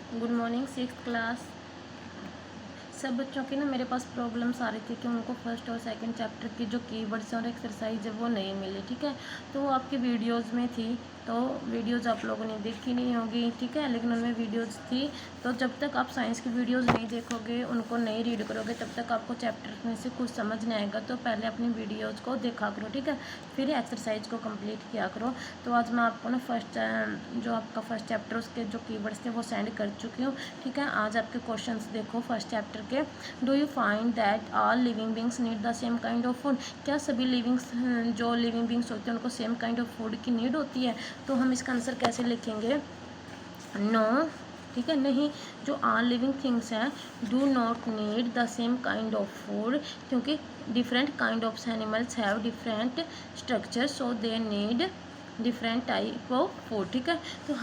Good morning six class. सब बच्चों की ना मेरे पास प्रॉब्लम्स आ रही थी कि उनको फर्स्ट और सेकंड चैप्टर की जो कीवर्ड्स हैं और एक्सरसाइज है वो नहीं मिली, ठीक है। तो वो आपकी वीडियोस में थी, तो वीडियोस आप लोगों ने देखी नहीं होगी, ठीक है, लेकिन उनमें वीडियोस थी। तो जब तक आप साइंस की वीडियोस नहीं देखोगे, उनको नहीं रीड करोगे, तब तक आपको चैप्टर में से कुछ समझ नहीं आएगा। तो पहले अपनी वीडियोज़ को देखा करो, ठीक है, फिर एक्सरसाइज को कम्प्लीट किया करो। तो आज मैं आपको ना जो आपका फर्स्ट चैप्टर उसके जो कीवर्ड्स थे वो सेंड कर चुकी हूँ, ठीक है। आज आपके क्वेश्चंस देखो फर्स्ट चैप्टर के। Do you find that all living beings need the same kind of food? क्या सभी जो लिविंग बींग्स होते हैं उनको सेम काइंड ऑफ फूड की नीड होती है? तो हम इसका आंसर कैसे लिखेंगे? नो, ठीक है, नहीं। जो ऑल लिविंग थिंग्स हैं do not need the same kind of food, क्योंकि different kind of animals have different structure, so they need different type of food, ठीक है। तो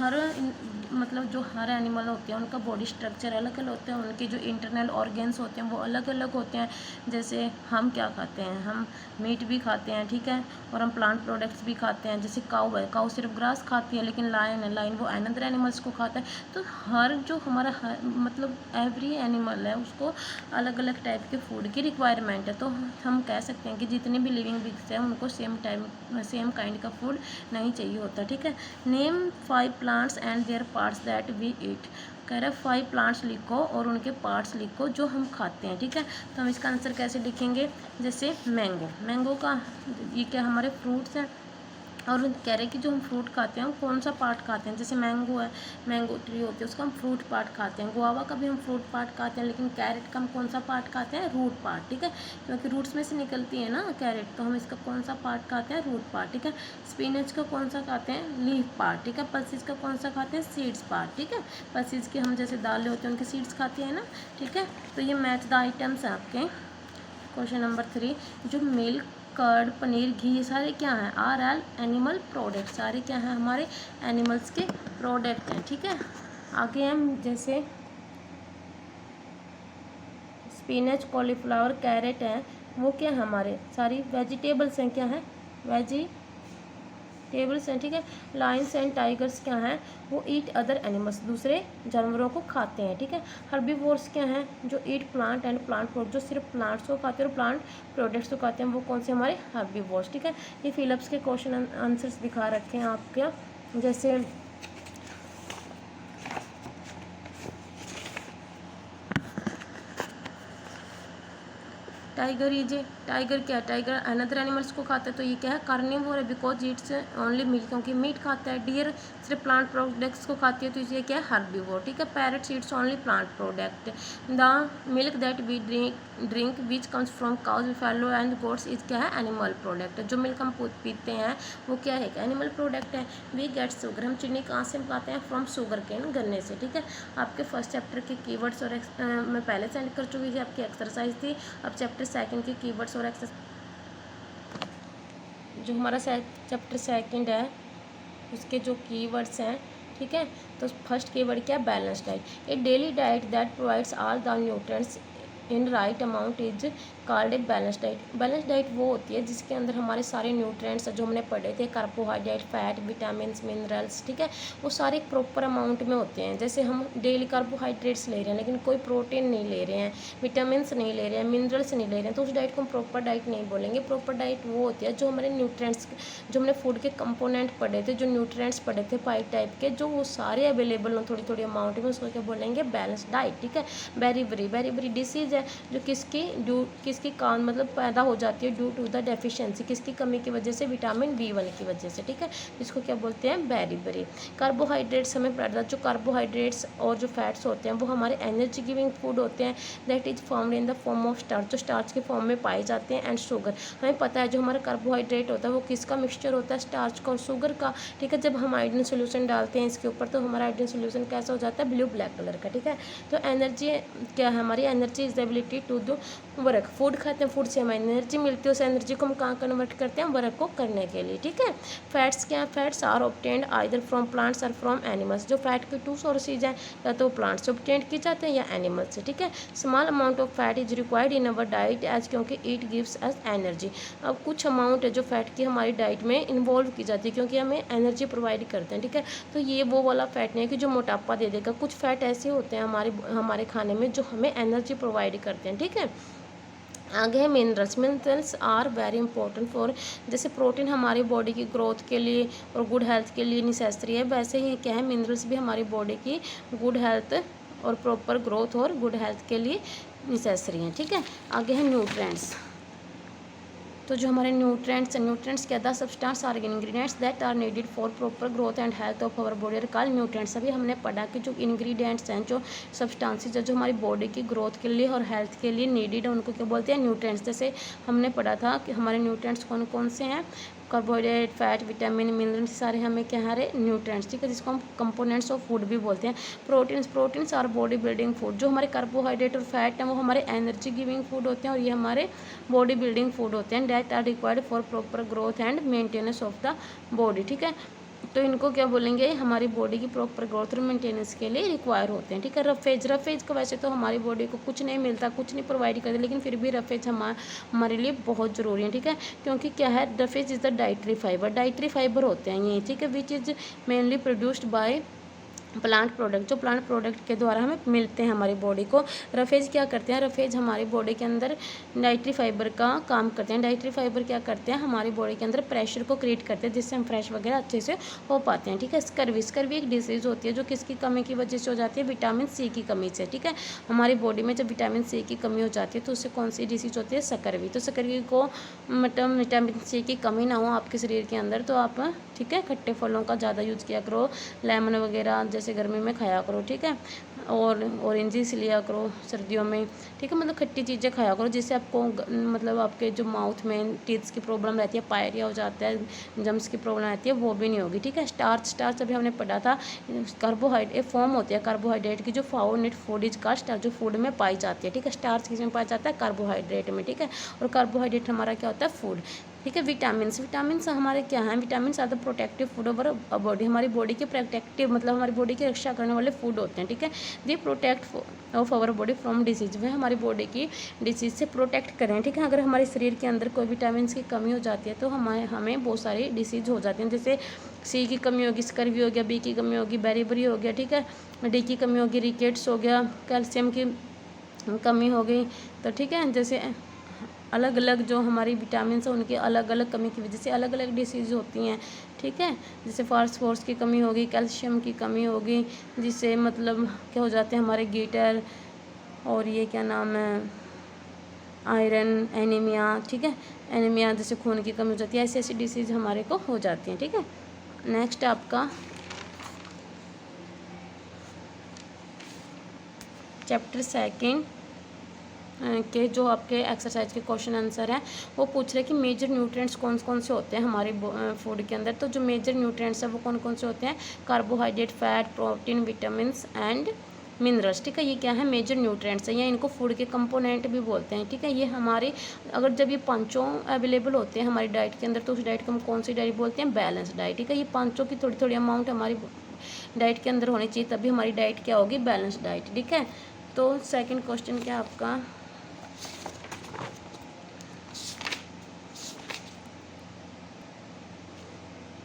मतलब जो हर एनिमल होते हैं उनका बॉडी स्ट्रक्चर अलग अलग होता है, उनके जो इंटरनल ऑर्गन्स होते हैं वो अलग अलग होते हैं। जैसे हम क्या खाते हैं, हम मीट भी खाते हैं, ठीक है, और हम प्लांट प्रोडक्ट्स भी खाते हैं। जैसे काऊ है, काऊ सिर्फ ग्रास खाती है, लेकिन लायन है, लायन वो अनदर एनिमल्स को खाता है। तो जो हमारा मतलब एवरी एनिमल है उसको अलग अलग टाइप के फूड की रिक्वायरमेंट है। तो हम कह सकते हैं कि जितने भी लिविंग बींग्स हैं उनको सेम काइंड का फूड नहीं चाहिए होता, ठीक है। Name 5 plants and their parts that we eat. कह रहा है 5 प्लांट्स लिखो और उनके पार्ट्स लिखो जो हम खाते हैं, ठीक है। तो हम इसका आंसर कैसे लिखेंगे? जैसे मैंगो का ये क्या हमारे फ्रूट्स हैं, और कह रहे हैं कि जो हम फ्रूट खाते हैं वो कौन सा पार्ट खाते हैं। जैसे मैंगो है, मैंगो ट्री होती है, उसका हम फ्रूट पार्ट खाते हैं। गुआवा का भी हम फ्रूट पार्ट खाते हैं, लेकिन कैरेट का हम कौन सा पार्ट खाते हैं? रूट पार्ट, ठीक है, क्योंकि रूट्स में से निकलती है ना कैरेट, तो हम इसका कौन सा पार्ट खाते हैं? रूट पार्ट, ठीक है। स्पिनच का कौन सा खाते हैं? लीफ पार्ट, ठीक है। पल्सिस का कौन सा खाते हैं? सीड्स पार्ट, ठीक है। पल्सिस के हम जैसे दालें होते हैं उनके सीड्स खाते हैं ना, ठीक है। तो ये मैच द आइटम्स हैं आपके। क्वेश्चन नंबर 3, जो मिल्क, कर्ड, पनीर, घी, ये सारे क्या हैं? आर एल एनिमल प्रोडक्ट, सारे क्या हैं? हमारे एनिमल्स के प्रोडक्ट हैं, ठीक है। आगे हम जैसे स्पिनच, कॉलीफ्लावर, कैरेट हैं, वो क्या है? हमारे सारी वेजिटेबल्स हैं, क्या हैं? टेबल्स हैं, ठीक है। लायंस एंड टाइगर्स क्या हैं? वो ईट अदर एनिमल्स, दूसरे जानवरों को खाते हैं, ठीक है। हर्बीवोर्स क्या हैं? जो ईट प्लांट एंड प्लांट प्रोडक्ट, जो सिर्फ प्लांट्स को खाते हैं और प्लांट प्रोडक्ट्स को खाते हैं, वो कौन से हमारे? हर्बीवोर्स, ठीक है। ये फिलिप्स के क्वेश्चन आंसर्स दिखा रखे हैं आपके, जैसे टाइगर क्या है? टाइगर अनदर एनिमल्स को खाता है, तो ये क्या है? कार्निवोर है, बिकॉज इट्स ओनली मिल्क, क्योंकि मीट खाता है। डियर सिर्फ प्लांट प्रोडक्ट्स को खाती है, तो ये क्या है? हर्बीवोर, ठीक है। Parrot it's only plant product. The milk that we drink which comes from cows, fellow and goats, is क्या है? Animal product. जो मिल्क हम पीते हैं वो क्या है? एनिमल प्रोडक्ट है। वी गेट शुगर, हम चीनी कहाँ से पाते हैं? फ्रॉम शुगर केन, गन्ने से, ठीक है। आपके फर्स्ट चैप्टर के कीवर्ड्स और मैं पहले सेंड कर चुकी थी, आपकी एक्सरसाइज थी। अब चैप्टर सेकंड के कीवर्ड्स और जो हमारा चैप्टर सेकंड है उसके जो कीवर्ड्स हैं, ठीक है। तो फर्स्ट कीवर्ड क्या? Balance diet. A daily diet that provides all the nutrients in right amount is called a balance diet. Balance diet वो होती है जिसके अंदर हमारे सारे न्यूट्रिएंट्स जो हमने पढ़े थे, कार्बोहाइड्रेट, फैट, विटामिन, मिनरल्स, ठीक है, वो सारे एक प्रॉपर अमाउंट में होते हैं। जैसे हम डेली कार्बोहाइड्रेट्स ले रहे हैं लेकिन कोई प्रोटीन नहीं ले रहे हैं, विटामिन नहीं ले रहे हैं, मिनरल्स नहीं ले रहे हैं, तो उस डाइट को हम प्रॉपर डाइट नहीं बोलेंगे। प्रॉपर डाइट वो होती है जो हमारे न्यूट्रिएंट्स, जो हमने फूड के कंपोनेंट पढ़े थे, जो न्यूट्रिएंट्स पढ़े थे 5 टाइप के, जो वो सारे अवेलेबल हों थोड़ी थोड़ी अमाउंट में, उसको क्या बोलेंगे? बैलेंस डाइट, ठीक है। बेरी डिसीज है जो किसकी मतलब पैदा हो जाती है ड्यू टू द डेफिशिएंसी, किसकी कमी की वजह से? विटामिन B1 की वजह से, ठीक है। इसको क्या बोलते हैं? बेरी। कार्बोहाइड्रेट्स हमें पता, जो कार्बोहाइड्रेट्स और जो फैट्स होते हैं वो हमारे एनर्जी गिविंग फूड होते हैं, that is formed in the form of starch, जो स्टार्च के फॉर्म में पाए जाते हैं। एंड शुगर, हमें पता है जो हमारा कार्बोहाइड्रेट होता है वो किसका मिक्सचर होता है? स्टार्च का और शुगर का, ठीक है। जब हम आयोडीन सोल्यूशन डालते हैं इसके ऊपर तो हमारा आयोडीन सोल्यूशन कैसा हो जाता है? ब्लू ब्लैक कलर का, ठीक है। तो एनर्जी क्या है हमारी? Energy is the ability to do work. Food खाते हैं, फूड से हमें एनर्जी मिलती है, उस एनर्जी को हम कहाँ कन्वर्ट करते हैं, वर्क को करने के लिए, ठीक है। फैट्स क्या है, fats are obtained either from plants और फ्रॉम एनिमल्स। जो फैट के 2 सोर्सेज हैं, या तो प्लांट से ऑब्टेन्ड किए जाते हैं या एनिमल से, ठीक है। Small amount of fat is required in our diet as, क्योंकि इट गिव्स अस एनर्जी। अब कुछ अमाउंट है जो फैट की हमारी डाइट में इन्वॉल्व की जाती है, क्योंकि हमें एनर्जी प्रोवाइड करते हैं, ठीक है। तो ये वो वाला फैट नहीं है कि जो मोटापा दे देगा। कुछ फैट ऐसे होते हैं हमारे खाने में जो हमें एनर्जी प्रोवाइड करते हैं, ठीक है। आगे है minerals. Minerals are very important for, जैसे प्रोटीन हमारी बॉडी की ग्रोथ के लिए और गुड हेल्थ के लिए नेसेसरी है, वैसे ही क्या है मिनरल्स भी हमारी बॉडी की गुड हेल्थ और प्रॉपर ग्रोथ और गुड हेल्थ के लिए नेसेसरी हैं, ठीक है। आगे है न्यूट्रिएंट्स। तो जो हमारे न्यूट्रिएंट्स क्या था, substance are ingredients that are needed for proper growth and health of our body are called nutrients. अभी हमने पढ़ा कि जो इंग्रेडिएंट्स हैं, जो सब्सटेंसेस जो हमारी बॉडी की ग्रोथ के लिए और हेल्थ के लिए नीडेड है, उनको क्या बोलते हैं, न्यूट्रिएंट्स। जैसे हमने पढ़ा था कि हमारे न्यूट्रिएंट्स कौन कौन से हैं, कार्बोहाइड्रेट, फैट, विटामिन, मिनरल, सारे हमें क्या है न्यूट्रिएंट्स, ठीक है, जिसको हम कंपोनेंट्स ऑफ फूड भी बोलते हैं। Proteins our body building food. जो हमारे कार्बोहाइड्रेट और फैट हैं वो हमारे एनर्जी गिविंग फूड होते हैं और ये हमारे बॉडी बिल्डिंग फूड होते हैं, that are required for proper growth and maintenance of the body, ठीक है। तो इनको क्या बोलेंगे, हमारी बॉडी की प्रॉपर ग्रोथ और मेंटेनेंस के लिए रिक्वायर होते हैं, ठीक है। रफेज को वैसे तो हमारी बॉडी को कुछ नहीं मिलता, कुछ नहीं प्रोवाइड करते, लेकिन फिर भी रफेज हमारे लिए बहुत ज़रूरी है, ठीक है। क्योंकि क्या है, roughage is the dietary fibre होते हैं ये, ठीक है, which is mainly produced by plant product. जो प्लांट प्रोडक्ट के द्वारा हमें मिलते हैं हमारी बॉडी को। रफेज क्या करते हैं, रफेज हमारी बॉडी के अंदर डाइटरी फाइबर का काम करते हैं। डाइटरी फाइबर क्या करते हैं, हमारी बॉडी के अंदर प्रेशर को क्रिएट करते हैं, जिससे हम फ्रेश वगैरह अच्छे से हो पाते हैं, ठीक है। स्कर्वी एक डिजीज़ होती है जो किसकी कमी की वजह से हो जाती है, विटामिन सी की कमी से, ठीक है। हमारी बॉडी में जब विटामिन सी की कमी हो जाती है तो उससे कौन सी डिसीज़ होती है, स्कर्वी। तो स्कर्वी को मतलब विटामिन सी की कमी ना हो आपके शरीर के अंदर, तो आप, ठीक है, खट्टे फलों का ज़्यादा यूज़ किया करो, लेमन वगैरह जैसे गर्मी में खाया करो, ठीक है, और ऑरेंजेस लिया करो सर्दियों में, ठीक है, मतलब खट्टी चीज़ें खाया करो, जिससे आपको मतलब आपके जो माउथ में टीथ्स की प्रॉब्लम रहती है, पायरिया हो जाता है, जम्स की प्रॉब्लम रहती है, वो भी नहीं होगी, ठीक है। स्टार्च अभी हमने पढ़ा था, कार्बोहाइड्रेट फॉर्म होती है कार्बोहाइड्रेट की, जो फाउंड फूड इज का स्टार्च, जो फूड में पाई जाती है, ठीक है। स्टार्च किस में पाया जाता है, कार्बोहाइड्रेट में, ठीक है। और कार्बोहाइड्रेट हमारा क्या होता है, फूड, ठीक है। विटामिन हमारे क्या हैं, vitamin are the protective food our body. हमारी बॉडी के प्रोटेक्टिव मतलब हमारी बॉडी की रक्षा करने वाले फूड होते हैं, ठीक है। They protect of our body from disease. वह हमारी बॉडी की डिसीज से प्रोटेक्ट करें, ठीक है। अगर हमारे शरीर के अंदर कोई विटामिन की कमी हो जाती है तो हमें बहुत सारी डिसीज हो जाती हैं, जैसे सी की कमी होगी, स्कर्वी हो गया, बी की कमी होगी, बेरीबरी हो गया, ठीक है, डी की कमी होगी, रिकेट्स हो गया, कैल्शियम की कमी हो गई, तो ठीक है। जैसे अलग अलग जो हमारी विटामिन है उनकी अलग अलग कमी की वजह से अलग अलग डिसीज़ होती हैं, ठीक है। जैसे फास्फोरस की कमी होगी, कैल्शियम की कमी होगी, जिससे मतलब क्या हो जाते हैं हमारे गीटर, और ये क्या नाम है, आयरन, एनीमिया, ठीक है, एनीमिया जैसे खून की कमी हो जाती है, ऐसी ऐसी डिसीज़ हमारे को हो जाती हैं, ठीक है। नेक्स्ट आपका चैप्टर 2 के जो आपके एक्सरसाइज के क्वेश्चन आंसर हैं वो पूछ रहे हैं कि मेजर न्यूट्रिएंट्स कौन कौन से होते हैं हमारे फूड के अंदर। तो जो मेजर न्यूट्रिएंट्स हैं वो कौन कौन से होते हैं, carbohydrate, fat, protein, vitamins and minerals, ठीक है। ये क्या है, मेजर न्यूट्रिएंट्स हैं, या इनको फूड के कंपोनेंट भी बोलते हैं, ठीक है। ये हमारे अगर जब ये पांचों अवेलेबल होते हैं हमारी डाइट के अंदर तो उस डाइट को हम कौन सी डाइट बोलते हैं, बैलेंस डाइट, ठीक है। ये पांचों की थोड़ी थोड़ी अमाउंट हमारी डाइट के अंदर होनी चाहिए, तभी हमारी डाइट क्या होगी, बैलेंस डाइट, ठीक है। तो सेकेंड क्वेश्चन क्या आपका,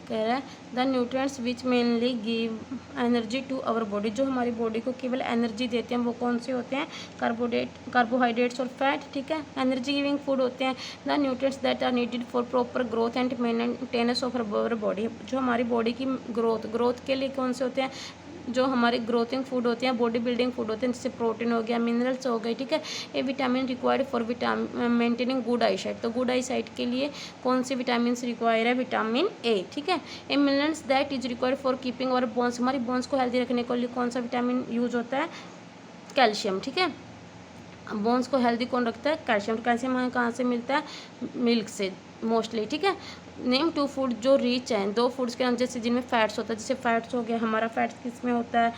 कह रहा है the nutrients which mainly give energy to our body. जो हमारी बॉडी को केवल एनर्जी देते हैं वो कौन से होते हैं, कार्बोहाइड्रेट्स और फैट, ठीक है, एनर्जी गिविंग फूड होते हैं। The nutrients that are needed for proper growth and maintenance of our body. जो हमारी बॉडी की ग्रोथ के लिए कौन से होते हैं, जो हमारे ग्रोथिंग फूड होते हैं, बॉडी बिल्डिंग फूड होते हैं, जैसे प्रोटीन हो गया, मिनरल्स हो गए, ठीक है। A vitamin required for maintaining good eye sight. तो गुड आई साइट के लिए कौन से विटामिन रिक्वायर है, विटामिन ए, ठीक है। A minerals that is required for keeping our bones. हमारी बोन्स को हेल्दी रखने के लिए कौन सा विटामिन यूज होता है, कैल्शियम, ठीक है। बोन्स को हेल्दी कौन रखता है, कैल्शियम। कैल्शियम हमें कहाँ से मिलता है, मिल्क से, मोस्टली, ठीक है। नेम 2 फूड जो रिच हैं, 2 फूड्स के नाम जैसे जिनमें फैट्स होता है, जैसे फैट्स हो गया हमारा, फैट्स किस में होता है,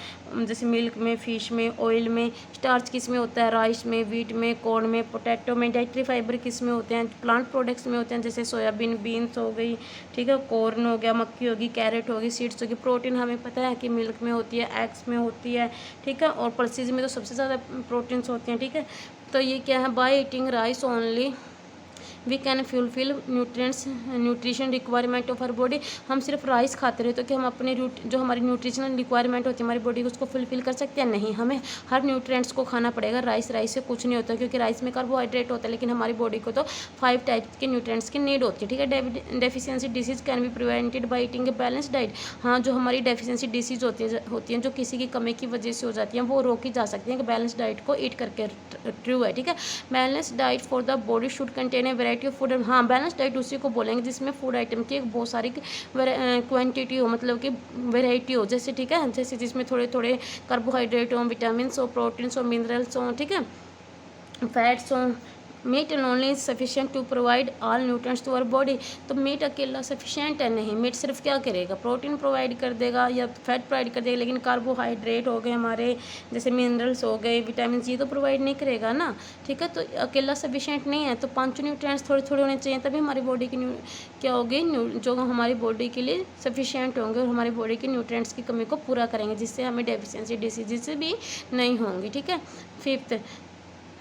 जैसे मिल्क में, फिश में, ऑयल में। स्टार्च किस में होता है, राइस में, व्हीट में, कॉर्न में, पोटैटो में। डाइटरी फाइबर किस में होते हैं, प्लांट प्रोडक्ट्स में होते हैं, जैसे सोयाबीन, बीन्स हो गई, ठीक है, कॉर्न हो गया, मक्की होगी, कैरेट होगी, सीड्स होगी। प्रोटीन हमें पता है कि मिल्क में होती है, एग्स में होती है, ठीक है, और पल्सेस में तो सबसे ज़्यादा प्रोटीन्स होते हैं, ठीक है। तो ये क्या है, by eating rice only we can fulfil nutrition requirement of her body. हम सिर्फ राइस खाते रहे तो क्या हम अपने जो हमारी न्यूट्रिशनल रिक्वायरमेंट होती है हमारी बॉडी को, उसको फुलफिल कर सकते हैं? नहीं, हमें हर न्यूट्रिएंट्स को खाना पड़ेगा। राइस से कुछ नहीं होता, क्योंकि राइस में कार्बोहाइड्रेट होता है, लेकिन हमारी बॉडी को तो 5 टाइप्स के न्यूट्रिएंट्स की नीड होती है, ठीक है। Deficiency disease can be prevented by eating a balance diet. हाँ, जो हमारी डेफिशिएंसी डिसीज होती हैं जो किसी की कमी की वजह से हो जाती हैं, वो रोकी जा सकती हैं कि बैलेंस डाइट को ईट करके। ट्रू है, ठीक है। Balance diet for the body should contain a variety of food. हाँ, बैलेंस डाइट उसी को बोलेंगे जिसमें फूड आइटम की एक बहुत सारी क्वांटिटी हो, मतलब कि वैरायटी हो, जैसे, ठीक है, जैसे जिसमें थोड़े थोड़े कार्बोहाइड्रेट हो, विटामिन्स हो, प्रोटीन्स हो, मिनरल्स हो, ठीक है, फैट्स हो। Meat and only is sufficient to provide all nutrients to our body. तो मीट अकेला सफिशिएंट है नहीं, मीट सिर्फ क्या करेगा, प्रोटीन प्रोवाइड कर देगा या फैट प्रोवाइड कर देगा, लेकिन कार्बोहाइड्रेट हो गए हमारे, जैसे मिनरल्स हो गए, विटामिन ये तो प्रोवाइड नहीं करेगा ना, ठीक है। तो अकेला सफिशिएंट नहीं है, तो 5 न्यूट्रिएंट्स थोड़े थोड़े होने चाहिए, तभी हमारी बॉडी की क्या होगी, जो हमारी बॉडी के लिए सफिशिएंट होंगे और हमारी बॉडी के न्यूट्रिएंट्स की कमी को पूरा करेंगे, जिससे हमें डेफिशिएंसी डिसीजेस भी नहीं होंगी, ठीक है। 5th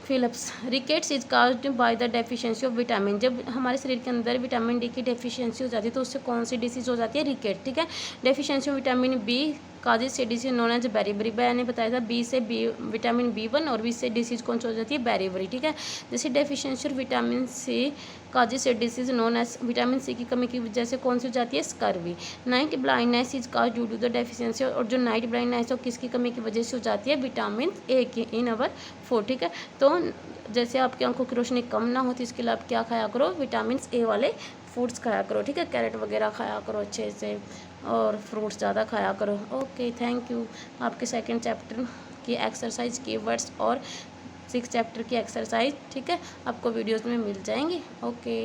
फिलिप्स, rickets is caused by the deficiency of vitamin. जब हमारे शरीर के अंदर विटामिन डी की डेफिशिएंसी हो जाती है तो उससे कौन सी डिसीज हो जाती है, रिकेट, ठीक है। Deficiency of vitamin B causes से डिसीज नोन एज बेरीबरी। मैंने बताया था बी से विटामिन B1 और बी से डिसीज कौन सी हो जाती है, बेरीबरी, ठीक है। जैसे deficiency of vitamin C causes से disease known as, vitamin C की कमी की वजह से कौन सी हो जाती है, scurvy. Night blindness is cause due to the deficiency, और जो नाइट ब्लाइंडनेस हो किसकी कमी की वजह से हो जाती है, विटामिन ए की इन अवर फूड, ठीक है। तो जैसे आपकी आंखों की रोशनी कम ना हो तो इसके लिए आप क्या खाया करो, विटामिन ए वाले फूड्स खाया करो, ठीक है। कैरेट वगैरह खाया करो अच्छे से, और फ्रूट्स ज़्यादा खाया करो। Okay, thank you. आपके 2nd चैप्टर की एक्सरसाइज, कीवर्ड्स और 6th चैप्टर की एक्सरसाइज, ठीक है, आपको वीडियोज़ में मिल जाएंगी। ओके।